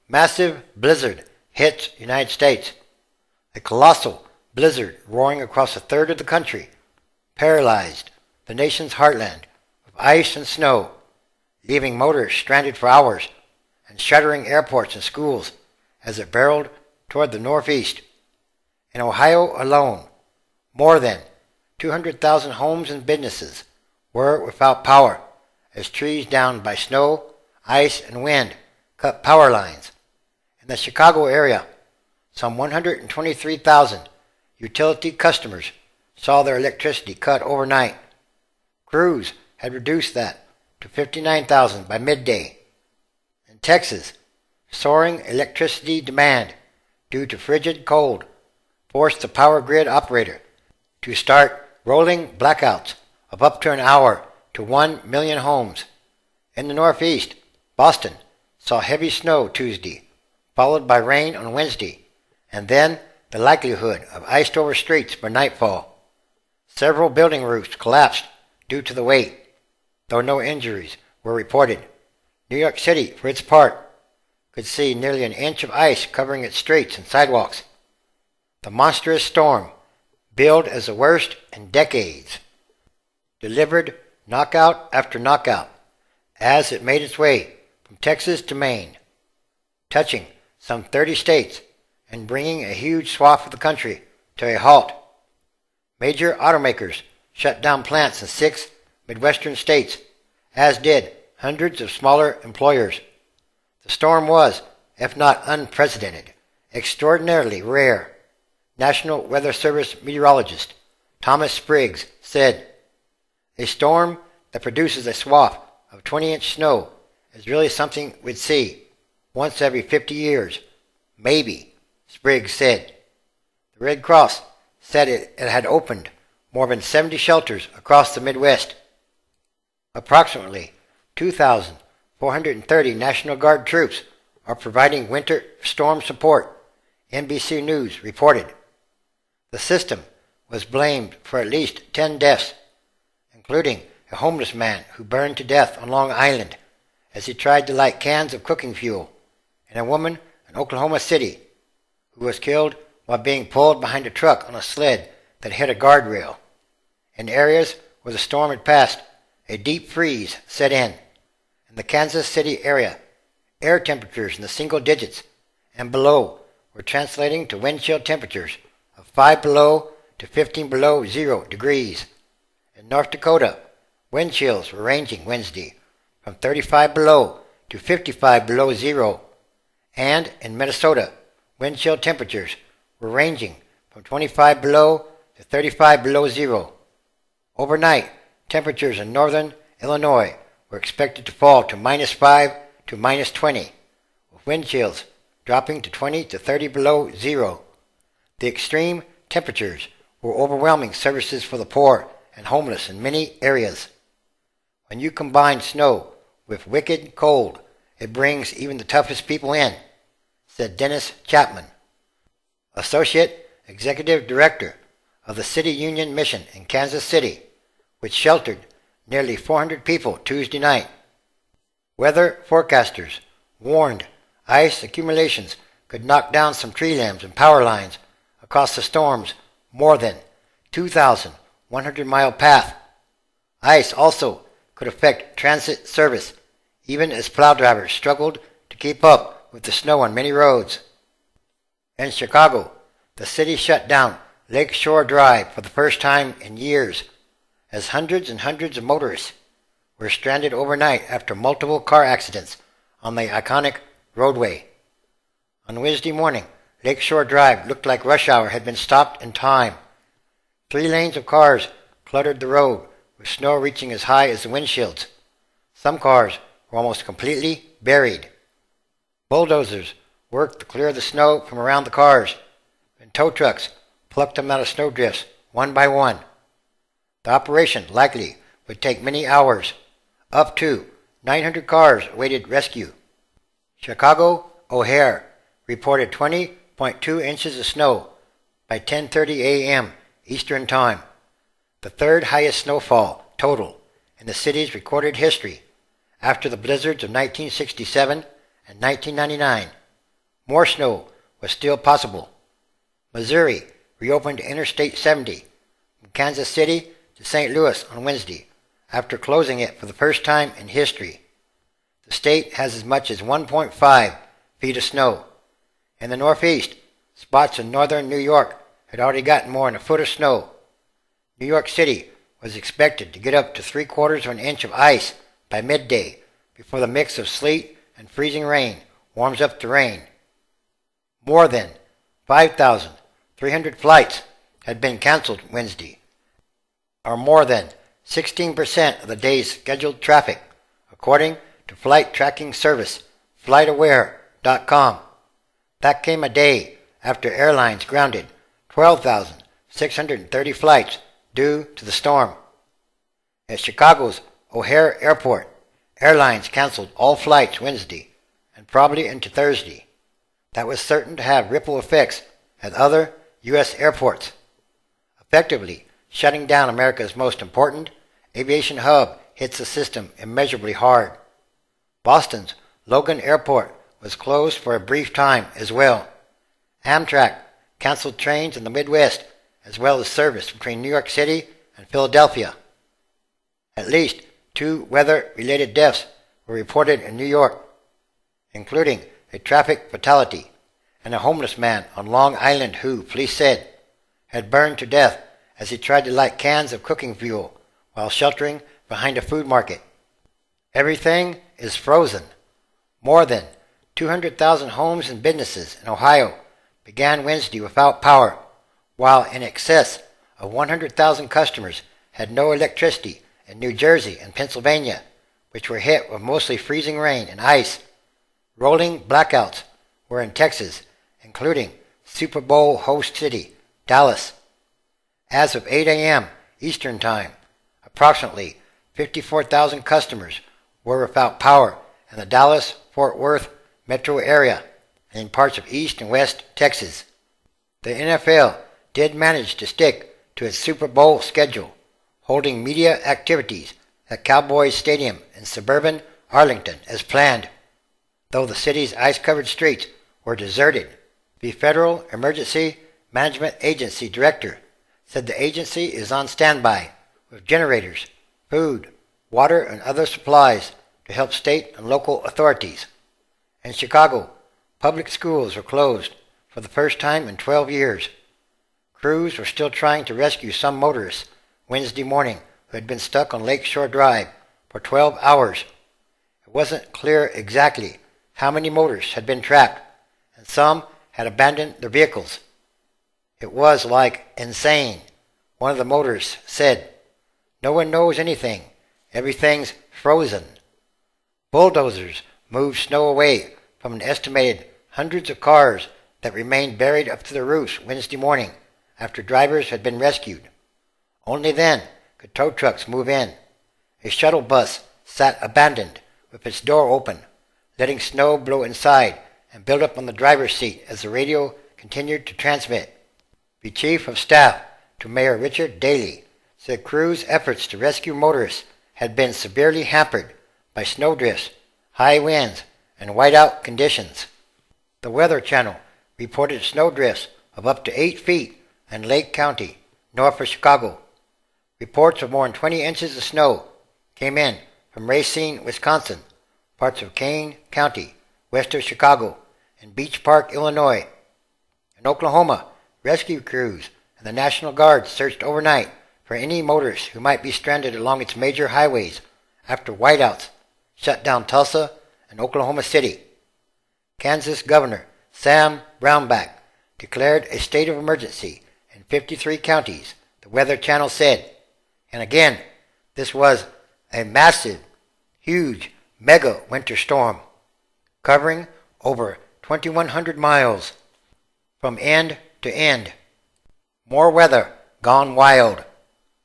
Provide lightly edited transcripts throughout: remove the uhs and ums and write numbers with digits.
Massive blizzard hits United States. A colossal blizzard roaring across a third of the country, paralyzed the nation's heartland with ice and snow, leaving motorists stranded for hours and shuttering airports and schools as it barreled toward the northeast. In Ohio alone, more than 200,000 homes and businesses were without power as trees downed by snow, ice, and wind cut power lines. In the Chicago area, some 123,000 utility customers saw their electricity cut overnight. Crews had reduced that to 59,000 by midday. In Texas, soaring electricity demand due to frigid cold forced the power grid operator to start rolling blackouts of up to an hour to 1 million homes. In the Northeast, Boston saw heavy snow Tuesday, followed by rain on Wednesday, and then the likelihood of iced-over streets by nightfall. Several building roofs collapsed due to the weight, though no injuries were reported. New York City, for its part, could see nearly an inch of ice covering its streets and sidewalks. The monstrous storm, billed as the worst in decades, delivered knockout after knockout as it made its way from Texas to Maine, touching some 30 states and bringing a huge swath of the country to a halt. Major automakers shut down plants in 6 Midwestern states, as did hundreds of smaller employers. The storm was, if not unprecedented, extraordinarily rare. National Weather Service meteorologist Thomas Spriggs said, "A storm that produces a swath of 20-inch snow is really something we'd see once every 50 years. Maybe," Spriggs said. The Red Cross said it had opened more than 70 shelters across the Midwest. Approximately 2,430 National Guard troops are providing winter storm support, NBC News reported. The system was blamed for at least 10 deaths, including a homeless man who burned to death on Long Island as he tried to light cans of cooking fuel, and a woman in Oklahoma City who was killed while being pulled behind a truck on a sled that hit a guardrail. In areas where the storm had passed, a deep freeze set in. In the Kansas City area, air temperatures in the single digits and below were translating to wind chill temperatures of 5 below to 15 below 0 degrees. In North Dakota, wind chills were ranging Wednesday from 35 below to 55 below 0. And in Minnesota, wind chill temperatures were ranging from 25 below to 35 below 0. Overnight, temperatures in northern Illinois were expected to fall to -5 to -20, with wind chills dropping to 20 to 30 below 0. The extreme temperatures were overwhelming services for the poor and homeless in many areas. When you combine snow with wicked cold, it brings even the toughest people in, said Dennis Chapman, Associate Executive Director of the City Union Mission in Kansas City, which sheltered nearly 400 people Tuesday night. Weather forecasters warned ice accumulations could knock down some tree limbs and power lines across the storm's more than 2,100-mile path. Ice also could affect transit service, even as plow drivers struggled to keep up with the snow on many roads. In Chicago, the city shut down Lake Shore Drive for the first time in years, as hundreds and hundreds of motorists were stranded overnight after multiple car accidents on the iconic roadway. On Wednesday morning, Lake Shore Drive looked like rush hour had been stopped in time. 3 lanes of cars cluttered the road, with snow reaching as high as the windshields. Some cars were almost completely buried. Bulldozers worked to clear the snow from around the cars, and tow trucks plucked them out of snowdrifts one by one. The operation likely would take many hours. Up to 900 cars awaited rescue. Chicago O'Hare reported 20.2 inches of snow by 10:30 a.m. Eastern Time, the third highest snowfall total in the city's recorded history after the blizzards of 1967 and 1999. More snow was still possible. Missouri reopened Interstate 70 from Kansas City to St. Louis on Wednesday after closing it for the first time in history. The state has as much as 1.5 feet of snow. In the Northeast, spots in northern New York had already gotten more than a foot of snow. New York City was expected to get up to 3/4 of an inch of ice by midday before the mix of sleet and freezing rain warms up the rain. More than 5,300 flights had been canceled Wednesday, or more than 16% of the day's scheduled traffic, according to flight tracking service FlightAware.com. That came a day after airlines grounded 12,630 flights due to the storm. At Chicago's O'Hare Airport, airlines canceled all flights Wednesday and probably into Thursday. That was certain to have ripple effects at other U.S. airports, effectively shutting down America's most important aviation hub. Hits the system immeasurably hard. Boston's Logan Airport was closed for a brief time as well. Amtrak canceled trains in the Midwest as well as service between New York City and Philadelphia. At least 2 weather-related deaths were reported in New York, including a traffic fatality and a homeless man on Long Island who, police said, had burned to death as he tried to light cans of cooking fuel while sheltering behind a food market. Everything is frozen. More than 200,000 homes and businesses in Ohio began Wednesday without power, while in excess of 100,000 customers had no electricity in New Jersey and Pennsylvania, which were hit with mostly freezing rain and ice. Rolling blackouts were in Texas, including Super Bowl host city, Dallas. As of 8 a.m. Eastern Time, approximately 54,000 customers were without power in the Dallas-Fort Worth metro area and in parts of East and West Texas. The NFL did manage to stick to its Super Bowl schedule, holding media activities at Cowboys Stadium in suburban Arlington as planned, though the city's ice-covered streets were deserted. The Federal Emergency Management Agency director said the agency is on standby with generators, food, water, and other supplies to help state and local authorities. In Chicago, public schools were closed for the first time in 12 years. Crews were still trying to rescue some motorists Wednesday morning who had been stuck on Lakeshore Drive for 12 hours. It wasn't clear exactly how many motorists had been trapped, and some had abandoned their vehicles. It was like insane, one of the motorists said. No one knows anything. Everything's frozen. Bulldozers moved snow away from an estimated hundreds of cars that remained buried up to their roofs Wednesday morning after drivers had been rescued. Only then could tow trucks move in. A shuttle bus sat abandoned with its door open, letting snow blow inside and build up on the driver's seat as the radio continued to transmit. The chief of staff to Mayor Richard Daley said crews' efforts to rescue motorists had been severely hampered by snowdrifts, high winds, and whiteout conditions. The Weather Channel reported snowdrifts of up to 8 feet in Lake County, north of Chicago. Reports of more than 20 inches of snow came in from Racine, Wisconsin, parts of Kane County, west of Chicago, and Beach Park, Illinois. In Oklahoma, rescue crews and the National Guard searched overnight for any motorists who might be stranded along its major highways after whiteouts shut down Tulsa and Oklahoma City. Kansas Governor Sam Brownback declared a state of emergency in 53 counties, the Weather Channel said. And again, this was a massive, huge, mega winter storm, covering over 2,100 miles from end to end. More weather gone wild.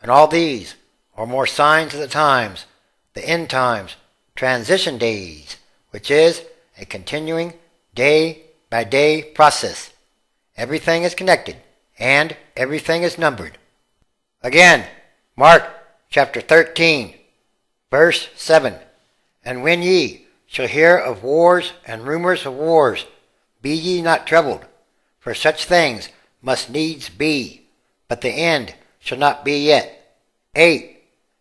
And all these are more signs of the times, the end times, transition days, which is a continuing day-by-day process. Everything is connected, and everything is numbered. Again, Mark chapter 13, verse 7. And when ye shall hear of wars and rumors of wars, Be ye not troubled, for such things must needs be, but the end shall not be yet. 8.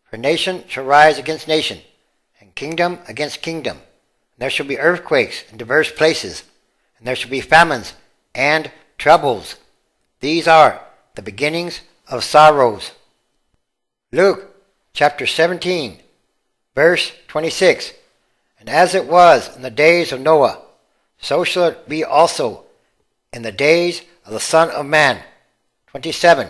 For nation shall rise against nation, and kingdom against kingdom. And there shall be earthquakes in divers places, and there shall be famines and troubles. These are the beginnings of sorrows. Luke chapter 17, verse 26. And as it was in the days of Noah, so shall it be also in the days of the Son of Man. 27.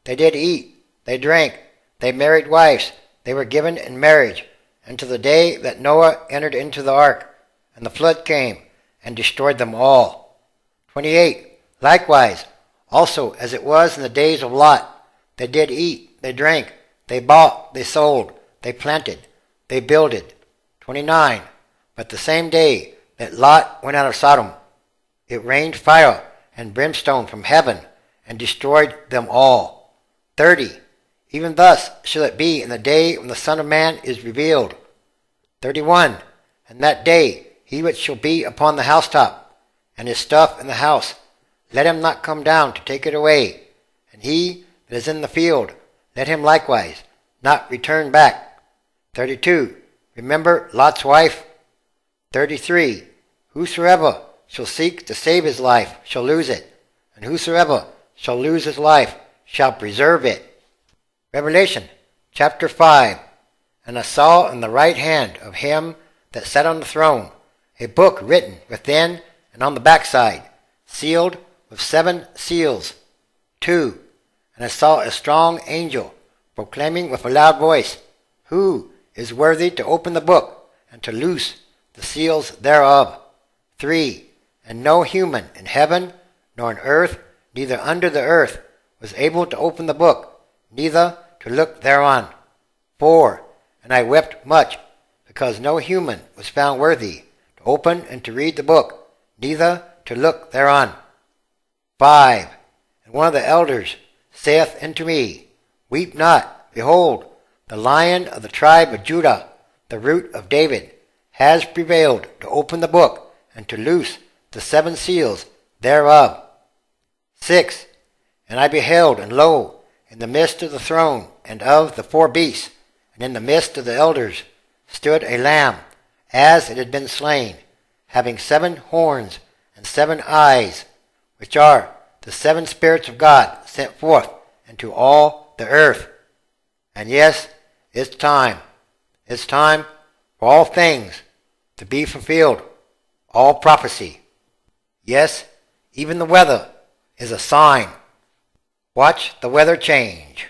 They did eat, they drank, they married wives, they were given in marriage, until the day that Noah entered into the ark, and the flood came, and destroyed them all. 28. Likewise, also as it was in the days of Lot, they did eat, they drank, they bought, they sold, they planted, they builded. 29. But the same day that Lot went out of Sodom, it rained fire and brimstone from heaven, and destroyed them all. 30. Even thus shall it be in the day when the Son of Man is revealed. 31. And that day he which shall be upon the housetop, and his stuff in the house, let him not come down to take it away. And he that is in the field, let him likewise not return back. 32. Remember Lot's wife. 33. Whosoever shall seek to save his life shall lose it, and whosoever shall lose his life shall preserve it. Revelation chapter 5. And I saw in the right hand of him that sat on the throne a book written within and on the backside, sealed with 7 seals. 2. And I saw a strong angel proclaiming with a loud voice, Who is worthy to open the book and to loose the seals thereof? 3. And no human in heaven, nor on earth, neither under the earth, was able to open the book, neither to look thereon. 4. And I wept much, because no human was found worthy to open and to read the book, neither to look thereon. 5. And one of the elders saith unto me, Weep not, behold, the Lion of the tribe of Judah, the root of David, has prevailed to open the book and to loose the 7 seals thereof. 6. And I beheld, and lo, in the midst of the throne and of the 4 beasts, and in the midst of the elders, stood a lamb, as it had been slain, having 7 horns and 7 eyes, which are the 7 spirits of God sent forth into all the earth. And yes, it's time for all things to be fulfilled, all prophecy. Yes, even the weather is a sign. Watch the weather change.